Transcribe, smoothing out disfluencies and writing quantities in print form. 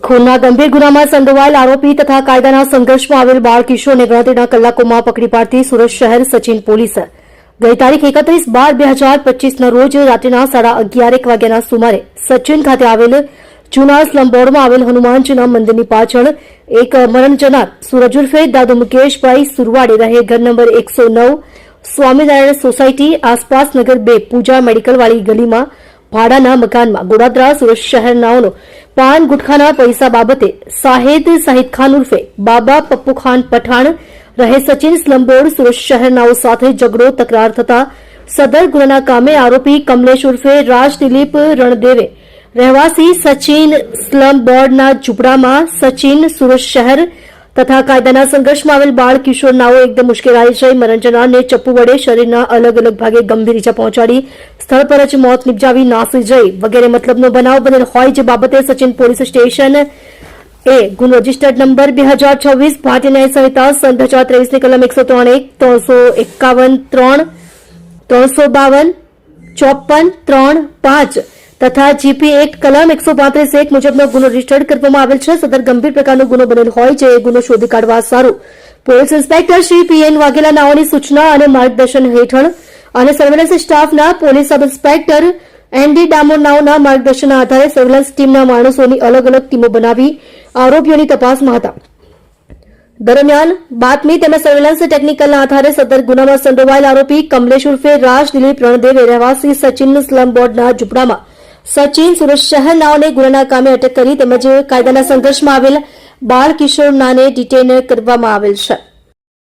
ખૂનના ગંભીર ગુનામાં સંડોવાયેલ આરોપી તથા કાયદાના સંઘર્ષમાં આવેલ બાળ કિશોરને ગણતરીના કલાકોમાં પકડી પાડતી સુરત શહેર સચિન પોલીસ ગઈ તારીખ 31/12/2025ના રોજ રાત્રિના 11:30 વાગ્યાના સુમારે સચિન ખાતે આવેલ જૂના સ્લમ બોર્ડમાં આવેલ હનુમાનજીના મંદિરની પાછળ એક મરણ જનાર સૂરજ ઉર્ફે દાદુ મુકેશભાઈ સુરવાડે રહે ઘર નંબર 109 સ્વામિનારાયણ સોસાયટી આસપાસ નગર 2 પૂજા મેડિકલવાળી ગલીમાં ભાડાના મકાનમાં ગોડાદરા સુરત શહેરનાઓનો પાન ગુટખાના પૈસા બાબતે સાહેદ ખાન ઉર્ફે બાબા પપ્પુ ખાન પઠાણ રહે સચિન સ્લમબોર્ડ સુરત શહેરનાઓ સાથે ઝઘડો તકરાર થતા સદર ગુનાના કામે આરોપી કમલેશ ઉર્ફે રાજ દિલીપ રણદેવે રહેવાસી સચિન સ્લમ બોર્ડના ઝૂંપડામાં સચિન સુરત શહેર તથા કાયદાના સંઘર્ષમાં આવેલ બાળ કિશોરનાઓ એકદમ મુશ્કેલાઈ જઈ મરણ જનારને ચપ્પુ વડે શરીરના અલગ અલગ ભાગે ગંભીર ઇજા પહોંચાડી સ્થળ પર જ મોત નિપજાવી નાસી જઈ વગેરે મતલબનો બનાવ બનેલ હોય જે બાબતે સચિન પોલીસ સ્ટેશન એ ગુનો રજીસ્ટર્ડ નંબર 2026 ભારતીય ન્યાય સંહિતા સન 2023 ની કલમ 103 351 3 352 54 3 5 તથા જીપી એક્ટ કલમ 135(1) મુજબનો ગુનો રજીસ્ટર્ડ કરવામાં આવેલ છે. સદર ગંભીર પ્રકારનો ગુનો બનેલ હોય જે ગુનો શોધી કાઢવા સારું police inspector Shri PN Vaghela નાઓની સૂચના અને માર્ગદર્શન હેઠળ અને સર્વેલન્સ સ્ટાફના police sub inspector ND Damor નાઓના માર્ગદર્શનના આધારે સર્વેલન્સ ટીમના માણસોની અલગ અલગ ટીમો બનાવી આરોપીઓની તપાસમાં હતા. દરમિયાન બાતમી તેમજ સર્વેલન્સ ટેકનિકલના આધારે સદર ગુનામાં સંડોવાયેલ આરોપી કમલેશ ઉર્ફે રાજ દિલીપ રણદેવે રહેવાસી સચિન સ્લમ બોર્ડના ઝૂંપડામાં સચિન સુરત શહેરનાઓને ગુનાના કામે અટક કરી તેમજ કાયદાના સંઘર્ષમાં આવેલ બાળ કિશોરનાને ડિટેન કરવામાં આવેલ છે.